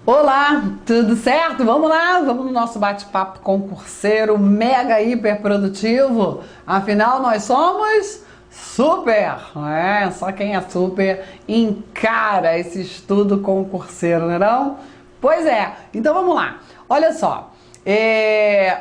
Olá, tudo certo? Vamos lá, vamos no nosso bate-papo concurseiro mega hiper produtivo. Afinal, nós somos super, só quem é super encara esse estudo concurseiro, não é não? Pois é, então vamos lá. Olha só,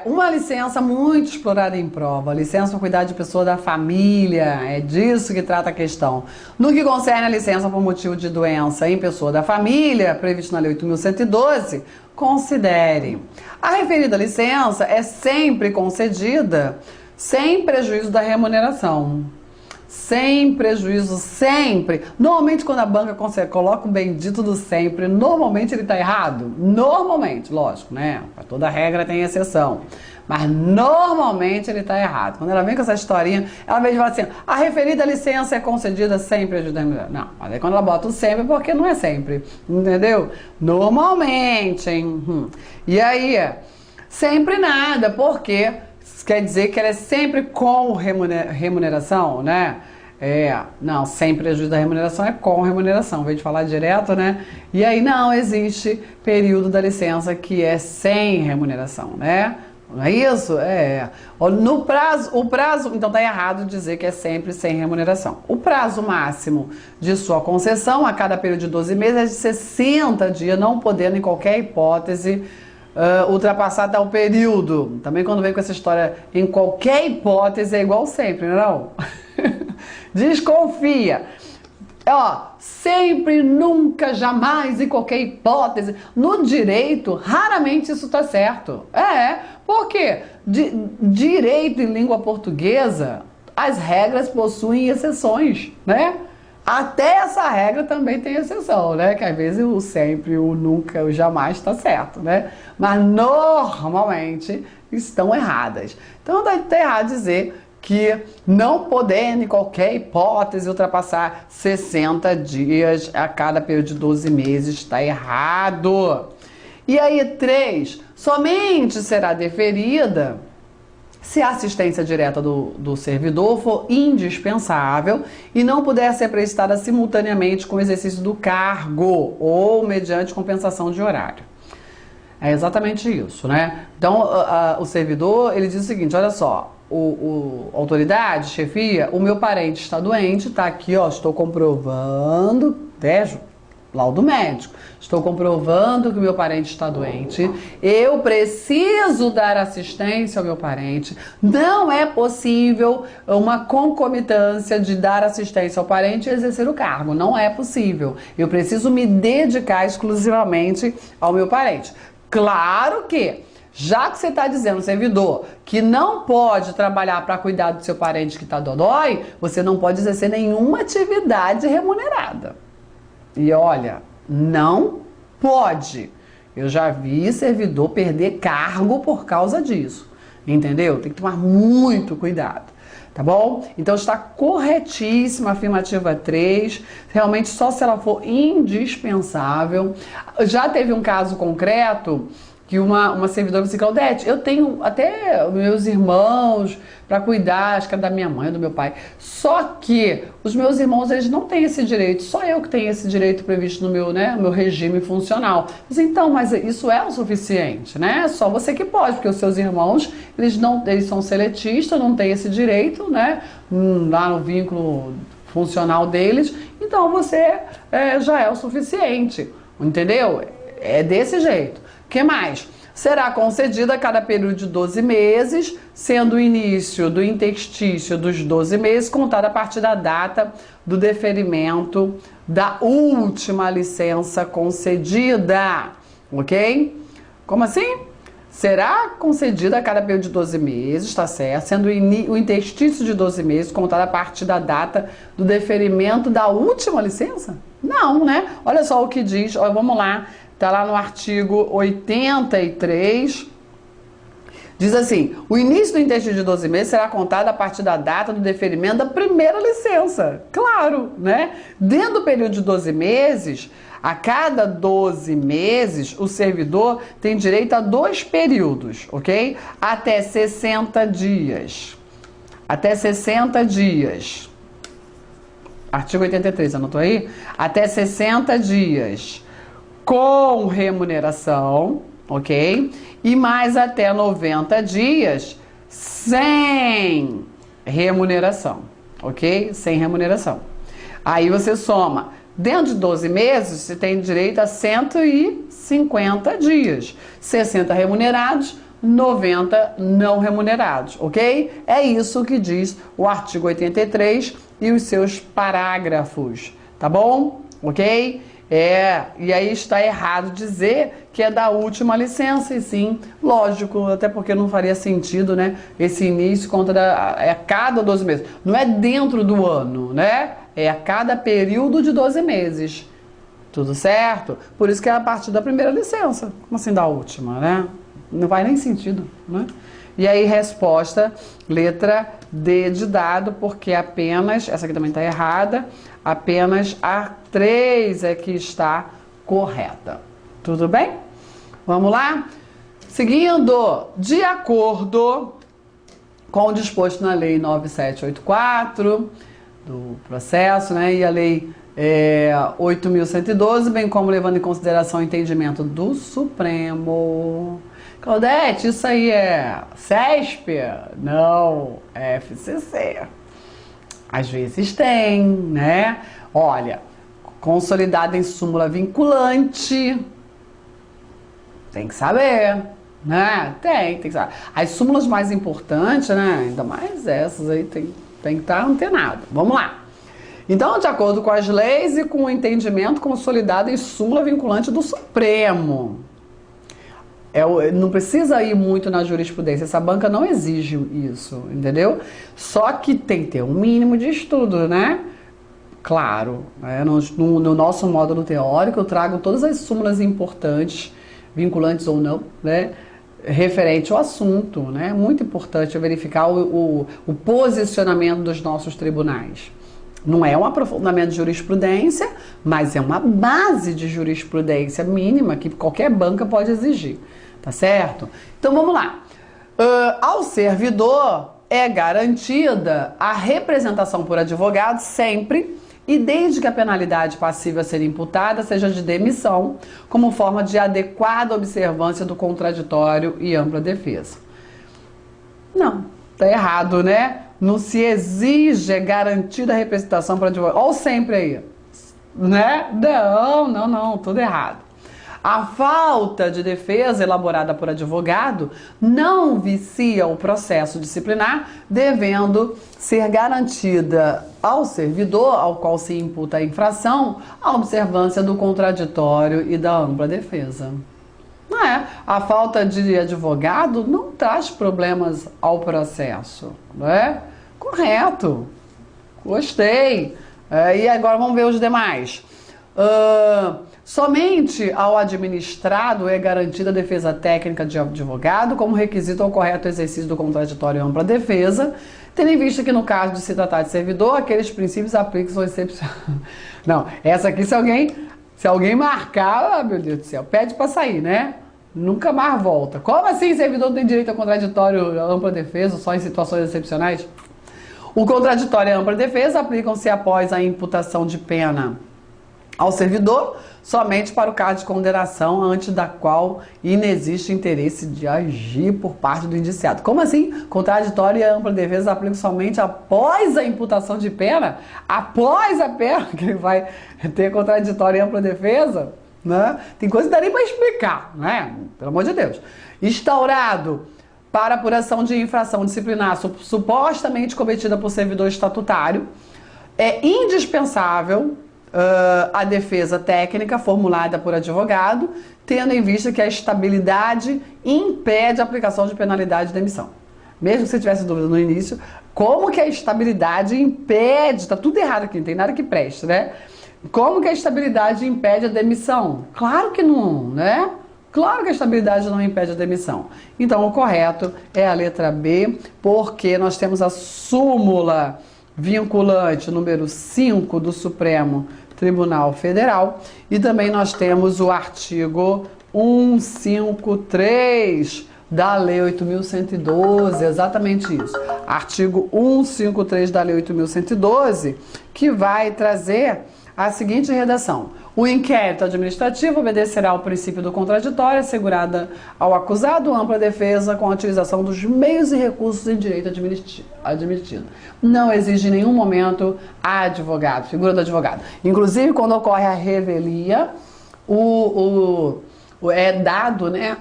uma licença muito explorada em prova, licença para cuidar de pessoa da família, é disso que trata a questão. No que concerne a licença por motivo de doença em pessoa da família, previsto na Lei 8.112, considere. A referida licença é sempre concedida sem prejuízo da remuneração. Sem prejuízo, sempre. Normalmente, quando a banca coloca o bendito do sempre, normalmente ele está errado. Normalmente, lógico, né? Para toda regra tem exceção. Mas normalmente ele está errado. Quando ela vem com essa historinha, ela vem e fala assim: a referida licença é concedida sem prejuízo da remuneração. Não, mas aí quando ela bota o sempre, é porque não é sempre. Entendeu? Normalmente, hein? E aí, sempre nada, porque quer dizer que ela é sempre com remuneração, né? Não, sem prejuízo da remuneração é com remuneração, em vez de falar direto, né? E aí não existe período da licença que é sem remuneração, né? Não é isso? No prazo, então tá errado dizer que é sempre sem remuneração. O prazo máximo de sua concessão a cada período de 12 meses é de 60 dias, não podendo em qualquer hipótese ultrapassar tal período. Também quando vem com essa história em qualquer hipótese é igual sempre, não? Desconfia. Sempre, nunca, jamais, em qualquer hipótese. No direito, raramente isso está certo. Porque direito em língua portuguesa, as regras possuem exceções, né? Até essa regra também tem exceção, né? Que às vezes o sempre, o nunca, o jamais está certo, né? Mas normalmente estão erradas. Então está errado dizer que não podendo em qualquer hipótese ultrapassar 60 dias a cada período de 12 meses, está errado. E aí 3, somente será deferida se a assistência direta do servidor for indispensável e não puder ser prestada simultaneamente com o exercício do cargo ou mediante compensação de horário. É exatamente isso, né? Então, o servidor, ele diz o seguinte, olha só, autoridade, chefia, o meu parente está doente, tá aqui, ó, estou comprovando, laudo médico, estou comprovando que o meu parente está doente, eu preciso dar assistência ao meu parente, não é possível uma concomitância de dar assistência ao parente e exercer o cargo, não é possível, eu preciso me dedicar exclusivamente ao meu parente. Claro que, já que você está dizendo, servidor, que não pode trabalhar para cuidar do seu parente que está dodói, você não pode exercer nenhuma atividade remunerada. E olha, não pode. Eu já vi servidor perder cargo por causa disso. Entendeu? Tem que tomar muito cuidado. Tá bom? Então está corretíssima a afirmativa 3. Realmente só se ela for indispensável. Já teve um caso concreto que uma servidora disse, Claudete, eu tenho até meus irmãos para cuidar, acho que é da minha mãe, do meu pai. Só que os meus irmãos, eles não têm esse direito, só eu que tenho esse direito previsto no meu regime funcional. Então, mas isso é o suficiente, né? Só você que pode, porque os seus irmãos, eles são seletistas, não têm esse direito, né? Lá no vínculo funcional deles, então você já é o suficiente, entendeu? É desse jeito. O que mais? Será concedida a cada período de 12 meses, sendo o início do interstício dos 12 meses contado a partir da data do deferimento da última licença concedida. Ok? Como assim? Será concedida a cada período de 12 meses, tá certo? Sendo o interstício de 12 meses contado a partir da data do deferimento da última licença? Não, né? Olha só o que diz, vamos lá. Está lá no artigo 83, diz assim, o início do interstício de 12 meses será contado a partir da data do deferimento da primeira licença. Claro, né? Dentro do período de 12 meses, a cada 12 meses, o servidor tem direito a 2 períodos, ok? Até 60 dias. Até 60 dias. Artigo 83, anotou aí? Até 60 dias. com remuneração, ok? E mais até 90 dias sem remuneração, ok? Sem remuneração. Aí você soma. Dentro de 12 meses, você tem direito a 150 dias. 60 remunerados, 90 não remunerados, ok? É isso que diz o artigo 83 e os seus parágrafos, tá bom? Ok? E aí está errado dizer que é da última licença, e sim, lógico, até porque não faria sentido, né? Esse início é a cada 12 meses. Não é dentro do ano, né? É a cada período de 12 meses. Tudo certo? Por isso que é a partir da primeira licença. Como assim da última, né? Não faz nem sentido, né? E aí, resposta, letra D de dado, porque apenas, essa aqui também está errada, apenas a 3 é que está correta. Tudo bem? Vamos lá? Seguindo, de acordo com o disposto na Lei 9784 do processo, né, e a Lei 8.112, bem como levando em consideração o entendimento do Supremo. Claudete, isso aí é CESP? Não, é FCC. Às vezes tem, né? Olha, consolidado em súmula vinculante, tem que saber, né? Tem que saber. As súmulas mais importantes, né? Ainda mais essas aí, tem que estar antenado. Vamos lá. Então, de acordo com as leis e com o entendimento consolidado em súmula vinculante do Supremo. Não precisa ir muito na jurisprudência, essa banca não exige isso, entendeu? Só que tem que ter um mínimo de estudo, né? Claro, né? No nosso módulo teórico eu trago todas as súmulas importantes, vinculantes ou não, né? Referente ao assunto, né? Muito importante verificar o posicionamento dos nossos tribunais. Não é um aprofundamento de jurisprudência, mas é uma base de jurisprudência mínima que qualquer banca pode exigir. Tá certo? Então vamos lá. Ao servidor é garantida a representação por advogado sempre e desde que a penalidade passível a ser imputada seja de demissão, como forma de adequada observância do contraditório e ampla defesa. Não, tá errado, né? Não se exige garantida a representação por advogado. Olha o sempre aí, né? Não, tudo errado. A falta de defesa elaborada por advogado não vicia o processo disciplinar, devendo ser garantida ao servidor, ao qual se imputa a infração, a observância do contraditório e da ampla defesa. Não é? A falta de advogado não traz problemas ao processo, não é? Correto. Gostei. E agora vamos ver os demais. Somente ao administrado é garantida a defesa técnica de advogado como requisito ao correto exercício do contraditório e ampla defesa, tendo em vista que no caso de se tratar de servidor, aqueles princípios aplicam excepcionalmente. Não, essa aqui se alguém marcar, meu Deus do céu, pede para sair, né? Nunca mais volta. Como assim servidor não tem direito ao contraditório e ampla defesa só em situações excepcionais? O contraditório e a ampla defesa aplicam-se após a imputação de pena ao servidor, somente para o caso de condenação antes da qual inexiste interesse de agir por parte do indiciado. Como assim? Contraditório e ampla defesa aplicam somente após a imputação de pena? Após a pena que ele vai ter contraditório e ampla defesa? Né? Tem coisa que dá nem para explicar, né? Pelo amor de Deus. Instaurado para apuração de infração disciplinar supostamente cometida por servidor estatutário, é indispensável a defesa técnica formulada por advogado, tendo em vista que a estabilidade impede a aplicação de penalidade de demissão. Mesmo que você tivesse dúvida no início, como que a estabilidade impede, tá tudo errado aqui, não tem nada que preste, né? Como que a estabilidade impede a demissão? Claro que não, né? Claro que a estabilidade não impede a demissão. Então, o correto é a letra B, porque nós temos a súmula vinculante número 5 do Supremo Tribunal Federal e também nós temos o artigo 153 da Lei 8.112, exatamente isso. Artigo 153 da Lei 8.112, que vai trazer a seguinte redação: O inquérito administrativo obedecerá ao princípio do contraditório, assegurada ao acusado ampla defesa com a utilização dos meios e recursos em direito admitido. Não exige em nenhum momento advogado, figura do advogado. Inclusive, quando ocorre a revelia, é dado, né,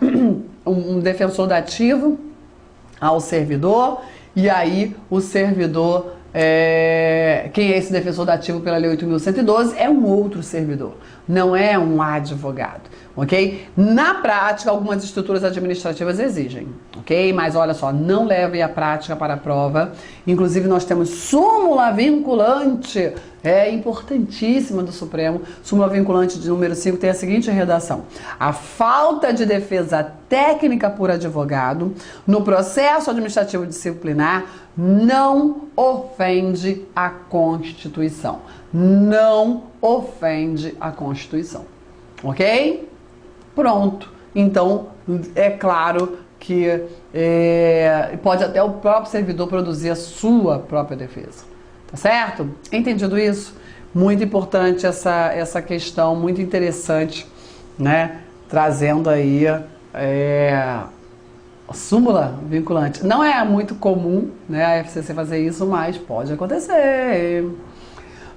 um defensor dativo ao servidor, e aí o servidor, quem é esse defensor dativo pela Lei 8.112 é um outro servidor, não é um advogado, ok? Na prática, algumas estruturas administrativas exigem, ok? Mas olha só, não leve a prática para a prova. Inclusive, nós temos súmula vinculante, importantíssima do Supremo, súmula vinculante de número 5, tem a seguinte redação: a falta de defesa técnica por advogado no processo administrativo disciplinar não ofende a Constituição. Não ofende a Constituição. Ok? Pronto. Então, é claro que pode até o próprio servidor produzir a sua própria defesa. Tá certo? Entendido isso? Muito importante essa questão, muito interessante, né? Trazendo aí súmula vinculante. Não é muito comum, né, a FCC fazer isso, mas pode acontecer.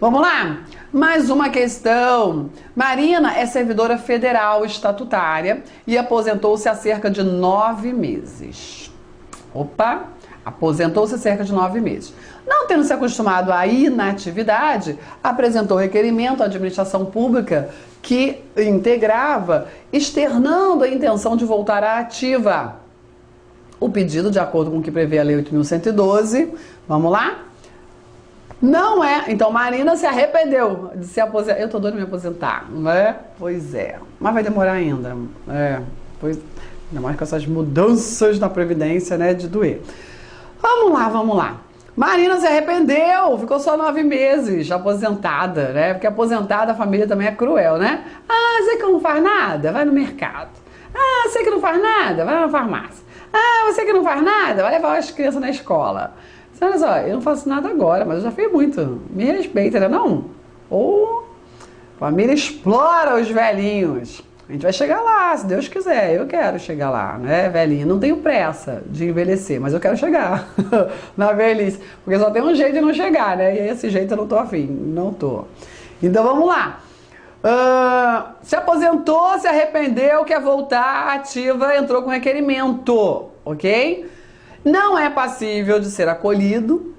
Vamos lá? Mais uma questão. Marina é servidora federal estatutária e aposentou-se há cerca de 9 meses. Opa! Aposentou-se há cerca de 9 meses. Não tendo se acostumado à inatividade, apresentou requerimento à administração pública que integrava, externando a intenção de voltar à ativa. O pedido, de acordo com o que prevê a Lei 8.112, vamos lá? Não é. Então, Marina se arrependeu de se aposentar. Eu tô doida de me aposentar, não é? Pois é. Mas vai demorar ainda. Ainda mais com essas mudanças na Previdência, né? De doer. Vamos lá. Marina se arrependeu, ficou só 9 meses aposentada, né? Porque aposentada a família também é cruel, né? Ah, você que não faz nada, vai no mercado. Ah, você que não faz nada, vai na farmácia. Ah, você que não faz nada, vai levar as crianças na escola. Olha só, eu não faço nada agora, mas eu já fiz muito. Me respeita, né? Não? Ou família explora os velhinhos. A gente vai chegar lá, se Deus quiser. Eu quero chegar lá, né, velhinha? Não tenho pressa de envelhecer, mas eu quero chegar na velhice. Porque só tem um jeito de não chegar, né? E esse jeito eu não tô afim. Não tô. Então vamos lá. Se aposentou, se arrependeu, quer voltar ativa, entrou com requerimento, ok? Não é passível de ser acolhido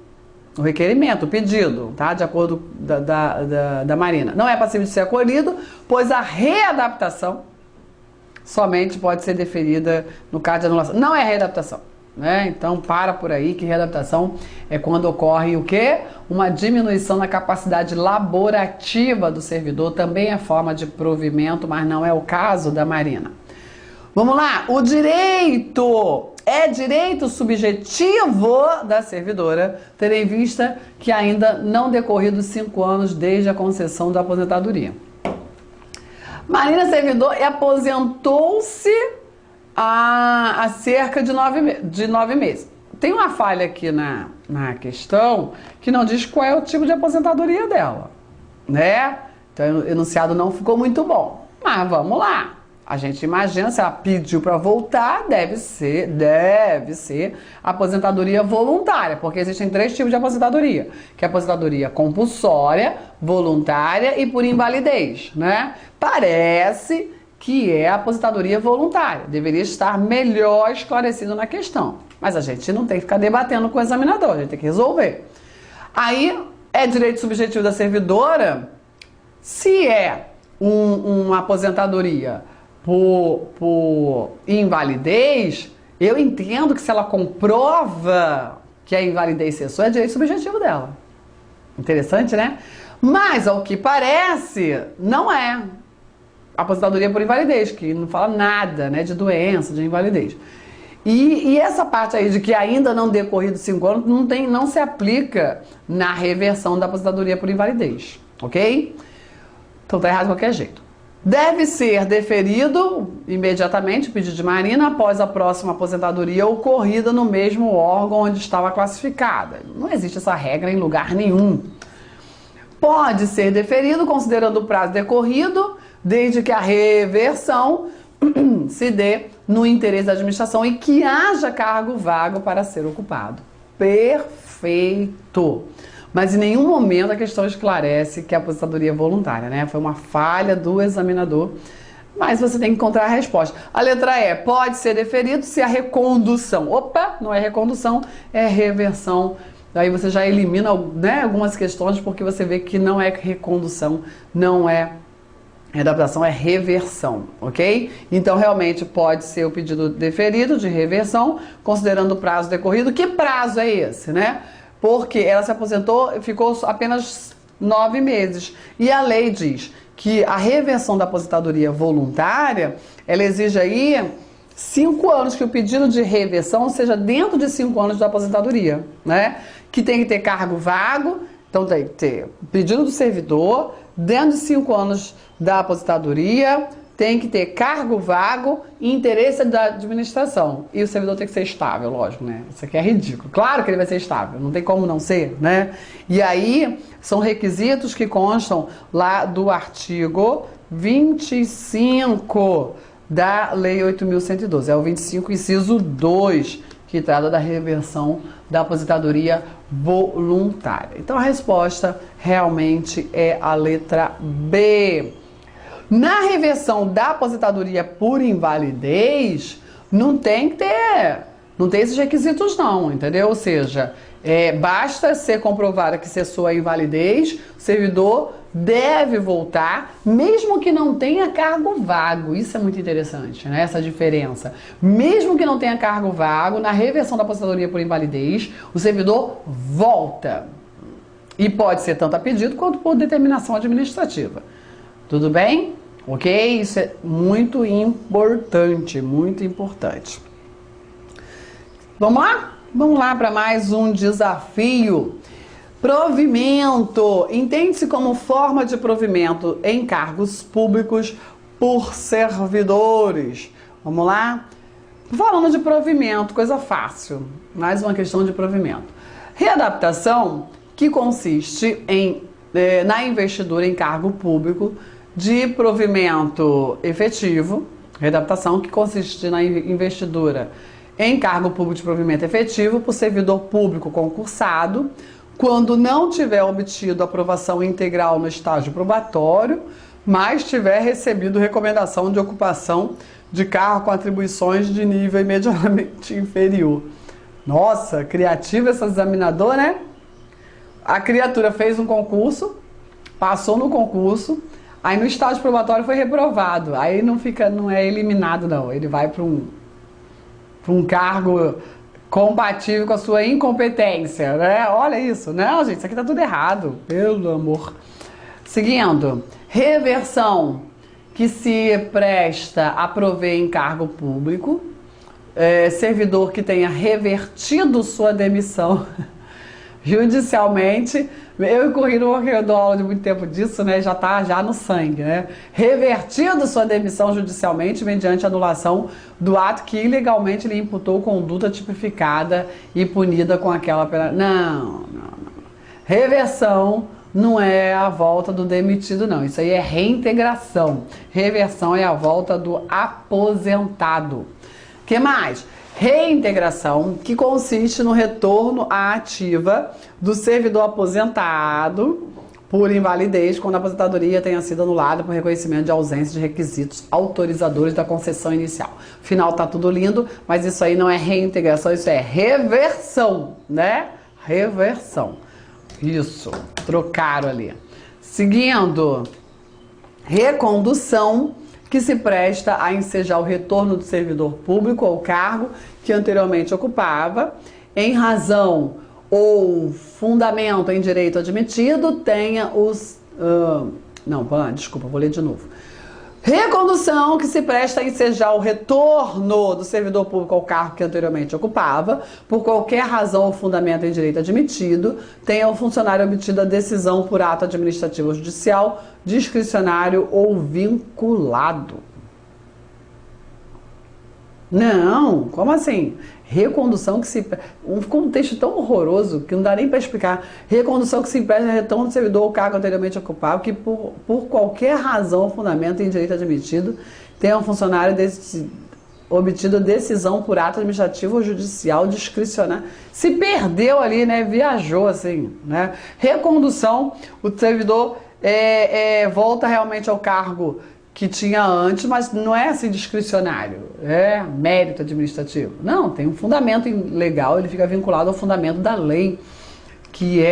o requerimento, o pedido, tá? De acordo da Marina. Não é passível de ser acolhido, pois a readaptação somente pode ser deferida no caso de anulação. Não é readaptação, né? Então, para por aí que readaptação é quando ocorre o quê? Uma diminuição na capacidade laborativa do servidor, também é forma de provimento, mas não é o caso da Marina. Vamos lá, o direito é direito subjetivo da servidora, tendo em vista que ainda não decorridos 5 anos desde a concessão da aposentadoria. Marina servidor e aposentou-se há cerca de 9 meses. Tem uma falha aqui na questão que não diz qual é o tipo de aposentadoria dela, né? Então o enunciado não ficou muito bom, mas vamos lá. A gente imagina, se ela pediu para voltar, deve ser aposentadoria voluntária, porque existem 3 tipos de aposentadoria, que é a aposentadoria compulsória, voluntária e por invalidez, né? Parece que é a aposentadoria voluntária, deveria estar melhor esclarecido na questão, mas a gente não tem que ficar debatendo com o examinador, a gente tem que resolver. Aí, é direito subjetivo da servidora, se é uma aposentadoria por invalidez, eu entendo que se ela comprova que a invalidez cessou, é direito subjetivo dela. Interessante, né? Mas, ao que parece, não é aposentadoria por invalidez, que não fala nada, né, de doença, de invalidez. E essa parte aí de que ainda não decorrido 5 anos, não se aplica na reversão da aposentadoria por invalidez, ok? Então tá errado de qualquer jeito. Deve ser deferido imediatamente o pedido de Marina após a próxima aposentadoria ocorrida no mesmo órgão onde estava classificada. Não existe essa regra em lugar nenhum. Pode ser deferido considerando o prazo decorrido, desde que a reversão se dê no interesse da administração e que haja cargo vago para ser ocupado. Perfeito! Mas em nenhum momento a questão esclarece que a aposentadoria é voluntária, né? Foi uma falha do examinador, mas você tem que encontrar a resposta. A letra E, pode ser deferido se a recondução, opa, não é recondução, é reversão. Aí você já elimina, né, algumas questões porque você vê que não é recondução, não é adaptação, é reversão, ok? Então realmente pode ser o pedido deferido de reversão, considerando o prazo decorrido. Que prazo é esse, né? Porque ela se aposentou e ficou apenas 9 meses. E a lei diz que a reversão da aposentadoria voluntária, ela exige aí 5 anos, que o pedido de reversão seja dentro de 5 anos da aposentadoria, né? Que tem que ter cargo vago, então tem que ter pedido do servidor, dentro de 5 anos da aposentadoria, tem que ter cargo vago e interesse da administração. E o servidor tem que ser estável, lógico, né? Isso aqui é ridículo. Claro que ele vai ser estável, não tem como não ser, né? E aí, são requisitos que constam lá do artigo 25 da Lei 8.112. É o 25, inciso 2, que trata da reversão da aposentadoria voluntária. Então, a resposta realmente é a letra B. Na reversão da aposentadoria por invalidez, não tem esses requisitos não, entendeu? Ou seja, basta ser comprovada que cessou a invalidez, o servidor deve voltar, mesmo que não tenha cargo vago. Isso é muito interessante, né? Essa diferença. Mesmo que não tenha cargo vago, na reversão da aposentadoria por invalidez, o servidor volta. E pode ser tanto a pedido quanto por determinação administrativa. Tudo bem? Ok? Isso é muito importante, muito importante. Vamos lá? Vamos lá para mais um desafio. Provimento. Entende-se como forma de provimento em cargos públicos por servidores. Vamos lá? Falando de provimento, coisa fácil. Mais uma questão de provimento. Readaptação, que consiste na investidura em cargo público de provimento efetivo. Readaptação, que consiste na investidura em cargo público de provimento efetivo por servidor público concursado, quando não tiver obtido aprovação integral no estágio probatório, mas tiver recebido recomendação de ocupação de cargo com atribuições de nível imediatamente inferior. Nossa, criativa essa examinadora, né? A criatura fez um concurso, passou no concurso, aí no estágio probatório foi reprovado. Aí não é eliminado não, ele vai para um cargo compatível com a sua incompetência, né? Olha isso. Não, gente, isso aqui tá tudo errado. Pelo amor. Seguindo. Reversão, que se presta a prover em cargo público. Servidor que tenha revertido sua demissão judicialmente. Eu incorri no que eu dou aula de muito tempo disso, né? Já tá no sangue, né? Revertido sua demissão judicialmente mediante anulação do ato que ilegalmente lhe imputou conduta tipificada e punida com aquela pena. Não. Reversão não é a volta do demitido, não. Isso aí é reintegração. Reversão é a volta do aposentado. Que mais? Reintegração, que consiste no retorno à ativa do servidor aposentado por invalidez quando a aposentadoria tenha sido anulada por reconhecimento de ausência de requisitos autorizadores da concessão inicial. Afinal, tá tudo lindo, mas isso aí não é reintegração, isso é reversão, né? Reversão. Isso, trocaram ali. Seguindo, recondução, que se presta a ensejar o retorno do servidor público ao cargo que anteriormente ocupava, em razão ou fundamento em direito admitido, tenha os... desculpa, vou ler de novo. Recondução, que se presta a ensejar o retorno do servidor público ao cargo que anteriormente ocupava, por qualquer razão ou fundamento em direito admitido, tenha o funcionário obtido a decisão por ato administrativo ou judicial, discricionário ou vinculado. Não, como assim? Recondução que se... Um contexto tão horroroso que não dá nem para explicar. Recondução que se impede retorno do servidor ao cargo anteriormente ocupado, que por qualquer razão ou fundamento em direito admitido, tenha um funcionário obtido decisão por ato administrativo ou judicial discricionário. Se perdeu ali, né? Viajou assim, né? Recondução, o servidor volta realmente ao cargo que tinha antes, mas não é assim discricionário, é mérito administrativo. Não, tem um fundamento legal, ele fica vinculado ao fundamento da lei, que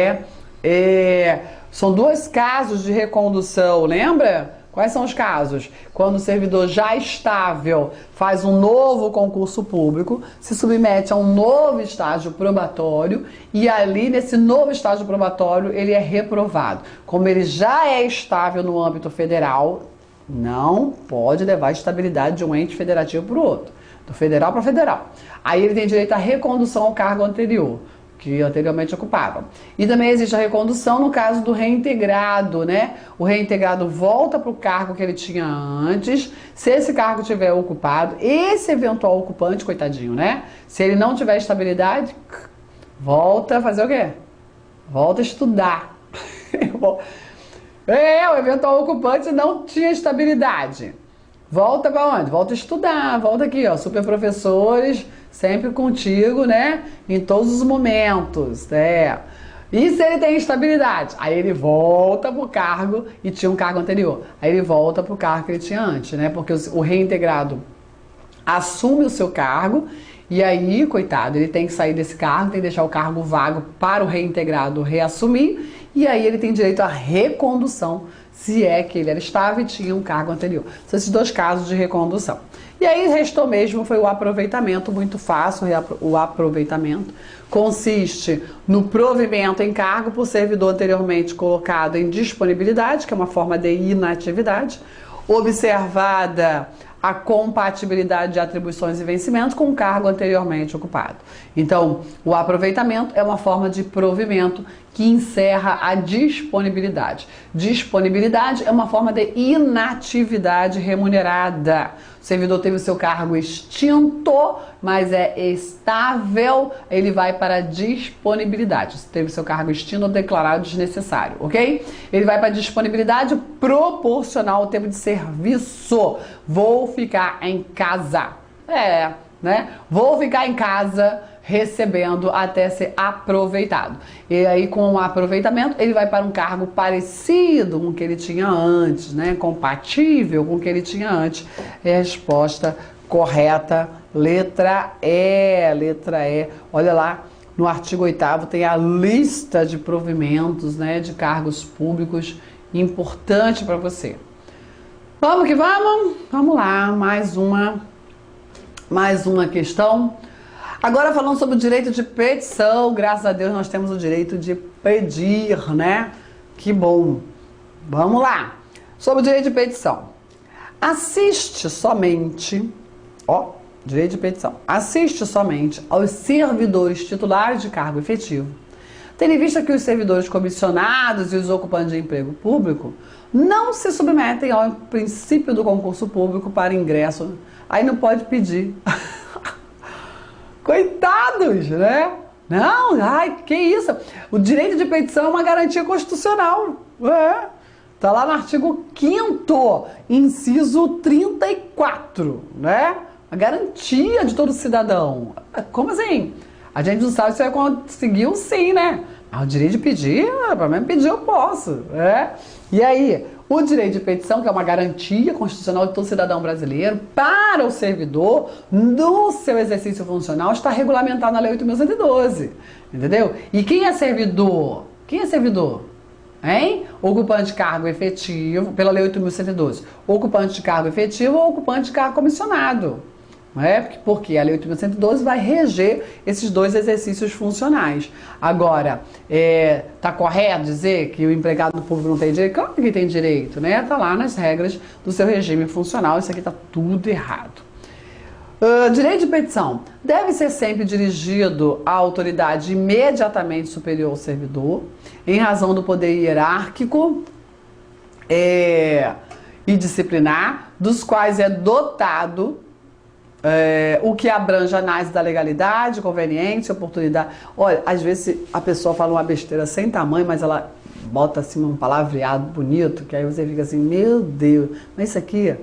são dois casos de recondução, lembra? Quais são os casos? Quando o servidor já estável faz um novo concurso público, se submete a um novo estágio probatório e ali, nesse novo estágio probatório, ele é reprovado. Como ele já é estável no âmbito federal, não pode levar a estabilidade de um ente federativo para o outro, do federal para federal. Aí ele tem direito à recondução ao cargo anterior, que anteriormente ocupava. E também existe a recondução no caso do reintegrado, né? O reintegrado volta para o cargo que ele tinha antes, se esse cargo tiver ocupado, esse eventual ocupante, coitadinho, né? Se ele não tiver estabilidade, volta a fazer o quê? Volta a estudar. O eventual ocupante não tinha estabilidade. Volta para onde? Volta a estudar, volta aqui, ó, super professores, sempre contigo, né? Em todos os momentos, E se ele tem estabilidade? Aí ele volta pro cargo e tinha um cargo anterior. Aí ele volta pro cargo que ele tinha antes, né? Porque o reintegrado assume o seu cargo e aí, coitado, ele tem que sair desse cargo, tem que deixar o cargo vago para o reintegrado reassumir e aí ele tem direito à recondução, se é que ele era estável e tinha um cargo anterior. São esses dois casos de recondução. E aí restou mesmo foi o aproveitamento, muito fácil. O aproveitamento consiste no provimento em cargo por servidor anteriormente colocado em disponibilidade, que é uma forma de inatividade, observada a compatibilidade de atribuições e vencimentos com o cargo anteriormente ocupado. Então, o aproveitamento é uma forma de provimento que encerra a disponibilidade. Disponibilidade é uma forma de inatividade remunerada. O servidor teve o seu cargo extinto, mas é estável, ele vai para a disponibilidade. Se teve o seu cargo extinto ou declarado desnecessário, ok? Ele vai para a disponibilidade proporcional ao tempo de serviço. Vou ficar em casa. Né? Vou ficar em casa recebendo até ser aproveitado. E aí, com o aproveitamento, ele vai para um cargo parecido com o que ele tinha antes, né? Compatível com o que ele tinha antes. É a resposta correta, letra E, letra E. Olha lá, no artigo 8º tem a lista de provimentos, né, de cargos públicos, importante para você. Vamos que vamos? Vamos lá, mais uma questão. Agora falando sobre o direito de petição, graças a Deus nós temos o direito de pedir, né? Que bom. Vamos lá. Sobre o direito de petição. Assiste somente, direito de petição. Assiste somente aos servidores titulares de cargo efetivo, tendo em vista que os servidores comissionados e os ocupantes de emprego público não se submetem ao princípio do concurso público para ingresso. Aí não pode pedir. Coitados, né? Não, que isso? O direito de petição é uma garantia constitucional. Tá lá no artigo 5º, inciso 34, né? A garantia de todo cidadão. Como assim? A gente não sabe se vai conseguir um sim, né? Mas o direito de pedir, para mim pedir eu posso, E aí, o direito de petição, que é uma garantia constitucional de todo cidadão brasileiro, para o servidor, no seu exercício funcional, está regulamentado na Lei 8.112, entendeu? E quem é servidor? Quem é servidor? Hein? Ocupante de cargo efetivo, pela Lei 8.112. Ocupante de cargo efetivo ou ocupante de cargo comissionado. Porque a Lei 8.112 vai reger esses dois exercícios funcionais. Agora, tá correto dizer que o empregado público não tem direito? Claro que tem direito, né? Tá lá nas regras do seu regime funcional, isso aqui tá tudo errado. Direito de petição deve ser sempre dirigido à autoridade imediatamente superior ao servidor, em razão do poder hierárquico e disciplinar, dos quais é dotado o que abrange a análise da legalidade, conveniência, oportunidade. Olha, às vezes a pessoa fala uma besteira sem tamanho, mas ela bota assim um palavreado bonito, que aí você fica assim, meu Deus, mas isso aqui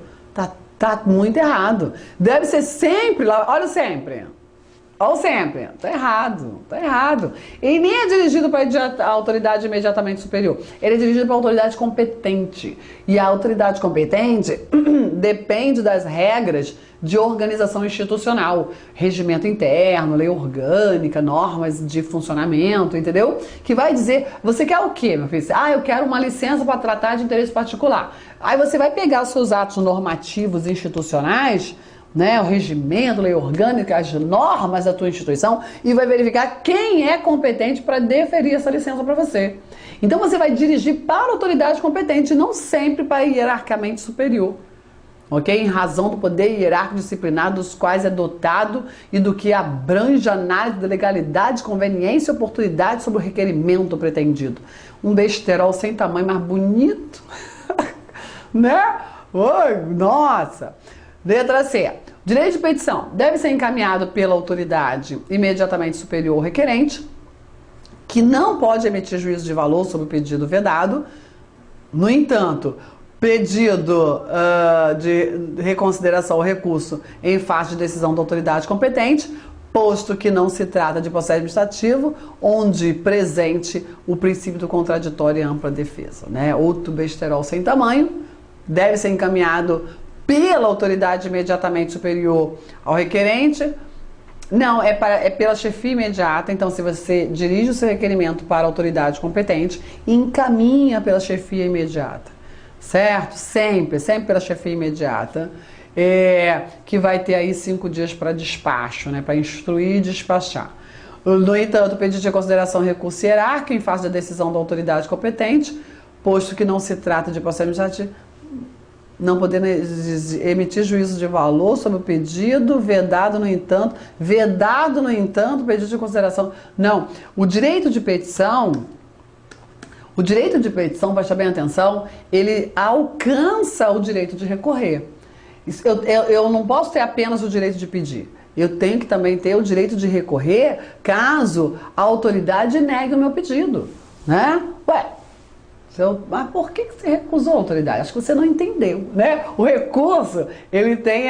tá muito errado. Deve ser sempre, olha sempre. Ou sempre, tá errado. E nem é dirigido para a autoridade imediatamente superior. Ele é dirigido para a autoridade competente. E a autoridade competente depende das regras de organização institucional, regimento interno, lei orgânica, normas de funcionamento, entendeu? Que vai dizer, você quer o quê, meu filho? Eu quero uma licença para tratar de interesse particular. Aí você vai pegar os seus atos normativos institucionais, né, o regimento, lei orgânica, as normas da tua instituição e vai verificar quem é competente para deferir essa licença para você. Então você vai dirigir para a autoridade competente, não sempre para a hierarquicamente superior, ok? Em razão do poder hierárquico disciplinar dos quais é dotado e do que abrange a análise da legalidade, conveniência e oportunidade sobre o requerimento pretendido. Um besterol sem tamanho, mais bonito, né? Oi, nossa! Letra C. Direito de petição deve ser encaminhado pela autoridade imediatamente superior ao requerente, que não pode emitir juízo de valor sobre o pedido vedado. No entanto, pedido de reconsideração ou recurso em face de decisão da autoridade competente, posto que não se trata de processo administrativo, onde presente o princípio do contraditório e ampla defesa, né? Outro besterol sem tamanho deve ser encaminhado pela autoridade imediatamente superior ao requerente. Não, é pela chefia imediata. Então, se você dirige o seu requerimento para a autoridade competente, encaminha pela chefia imediata, certo? Sempre pela chefia imediata, que vai ter aí 5 dias para despacho, né? Para instruir e despachar. No entanto, o pedido de reconsideração recurso hierárquico em face da decisão da autoridade competente, posto que não se trata de processo administrativo, não podendo emitir juízo de valor sobre o pedido, vedado, no entanto, o pedido de consideração. Não, o direito de petição, presta bem atenção, ele alcança o direito de recorrer. Eu não posso ter apenas o direito de pedir, eu tenho que também ter o direito de recorrer caso a autoridade negue o meu pedido, né? Mas por que você recusou a autoridade? Acho que você não entendeu, né? O recurso, ele tem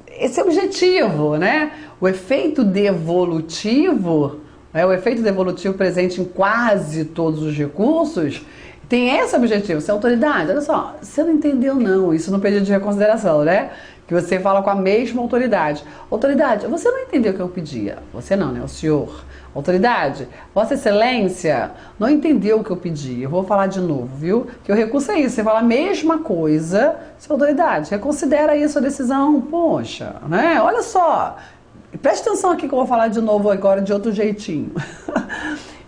esse objetivo, né? O efeito devolutivo, o efeito devolutivo presente em quase todos os recursos, tem esse objetivo. Se a autoridade, olha só, você não entendeu não, isso no pedido de reconsideração, né? Que você fala com a mesma autoridade. Autoridade, você não entendeu o que eu pedia. Você não, né? O senhor. Autoridade, Vossa Excelência não entendeu o que eu pedi. Eu vou falar de novo, viu? Que o recurso é isso. Você fala a mesma coisa, sua autoridade, reconsidera aí a sua decisão. Poxa, né? Olha só. Preste atenção aqui que eu vou falar de novo agora de outro jeitinho.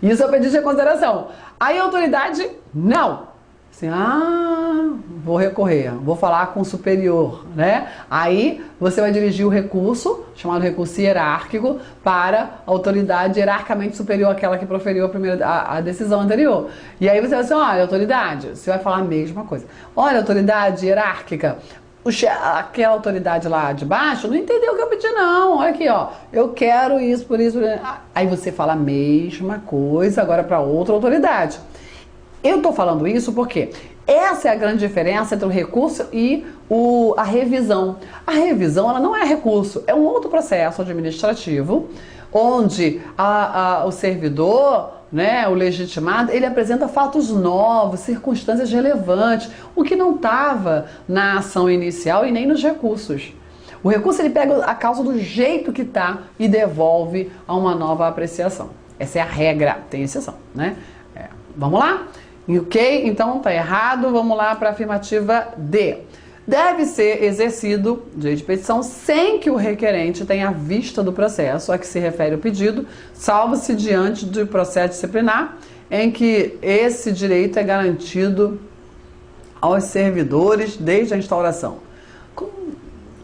Isso é o pedido de reconsideração. Aí a autoridade, não. Assim, vou recorrer, vou falar com o superior, né? Aí você vai dirigir o recurso, chamado recurso hierárquico, para a autoridade hierarquicamente superior àquela que proferiu a decisão anterior. E aí você vai dizer, olha, autoridade, você vai falar a mesma coisa. Olha, autoridade hierárquica, aquela autoridade lá de baixo não entendeu o que eu pedi não, olha aqui, ó, eu quero isso, por isso. Aí você fala a mesma coisa agora para outra autoridade. Eu estou falando isso porque essa é a grande diferença entre o recurso e a revisão. A revisão, ela não é recurso, é um outro processo administrativo onde o servidor, né, o legitimado, ele apresenta fatos novos, circunstâncias relevantes, o que não estava na ação inicial e nem nos recursos. O recurso, ele pega a causa do jeito que está e devolve a uma nova apreciação. Essa é a regra, tem exceção, né? Vamos lá? Ok? Então tá errado, vamos lá para a afirmativa D. Deve ser exercido direito de petição sem que o requerente tenha vista do processo a que se refere o pedido, salvo-se diante do processo disciplinar, em que esse direito é garantido aos servidores desde a instauração.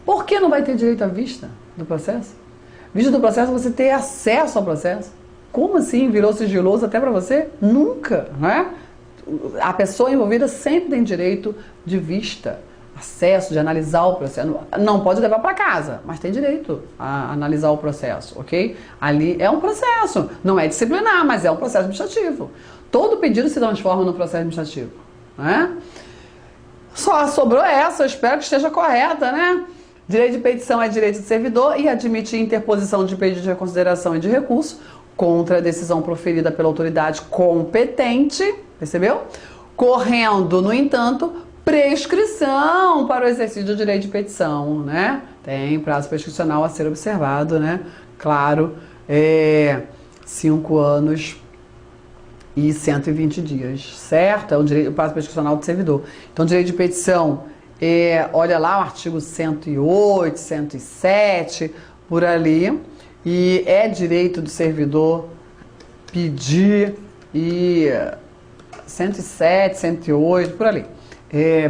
Por que não vai ter direito à vista do processo? Vista do processo, você ter acesso ao processo. Como assim? Virou sigiloso até para você? Nunca, não é? A pessoa envolvida sempre tem direito de vista acesso de analisar o processo. Não pode levar para casa, mas tem direito a analisar o processo, ok? Ali é um processo, não é disciplinar, mas é um processo administrativo. Todo pedido se transforma no processo administrativo, né? Só sobrou essa, eu espero que esteja correta, né? Direito de petição é direito do servidor e admite interposição de pedido de reconsideração e de recurso contra a decisão proferida pela autoridade competente, percebeu? Correndo, no entanto, prescrição para o exercício do direito de petição, né? Tem prazo prescricional a ser observado, né? Claro, 5 anos e 120 dias, certo? É o prazo prescricional do servidor. Então, direito de petição, olha lá o artigo 108, 107, por ali, e é direito do servidor pedir, e 107, 108, por ali,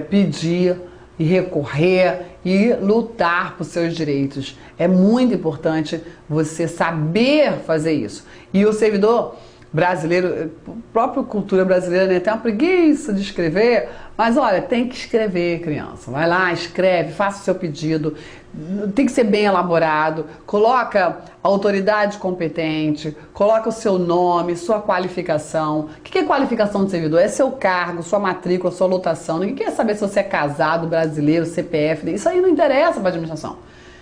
pedir e recorrer e lutar por seus direitos. É muito importante você saber fazer isso. E o servidor brasileiro, a própria cultura brasileira, né, tem uma preguiça de escrever, mas olha, tem que escrever, criança. Vai lá, escreve, faça o seu pedido, tem que ser bem elaborado, coloca a autoridade competente, coloca o seu nome, sua qualificação. O que é qualificação de servidor? É seu cargo, sua matrícula, sua lotação. Ninguém quer saber se você é casado, brasileiro, CPF, isso aí não interessa para a administração.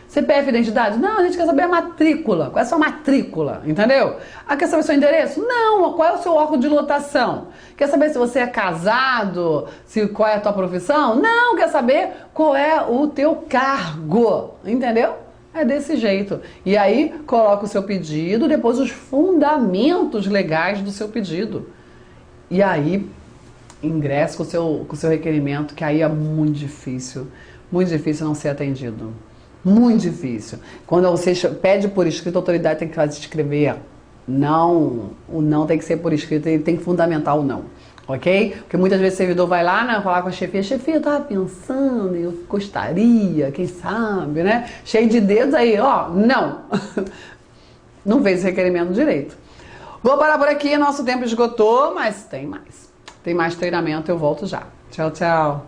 CPF, identidade? Não, a gente quer saber a matrícula. Qual é a sua matrícula? Entendeu? Ah, quer saber o seu endereço? Não. Qual é o seu órgão de lotação? Quer saber se você é casado? Qual é a tua profissão? Não. Quer saber qual é o teu cargo? Entendeu? É desse jeito. E aí, coloca o seu pedido, depois os fundamentos legais do seu pedido. E aí, ingressa com o seu requerimento, que aí é muito difícil não ser atendido. Muito difícil. Quando você pede por escrito, a autoridade tem que fazer escrever não. O não tem que ser por escrito, ele tem que fundamentar o não. Ok? Porque muitas vezes o servidor vai lá, né, falar com a chefia, eu tava pensando, eu gostaria, quem sabe, né? Cheio de dedos aí, ó, não. Não fez esse requerimento direito. Vou parar por aqui, nosso tempo esgotou, mas tem mais. Tem mais treinamento, eu volto já. Tchau, tchau.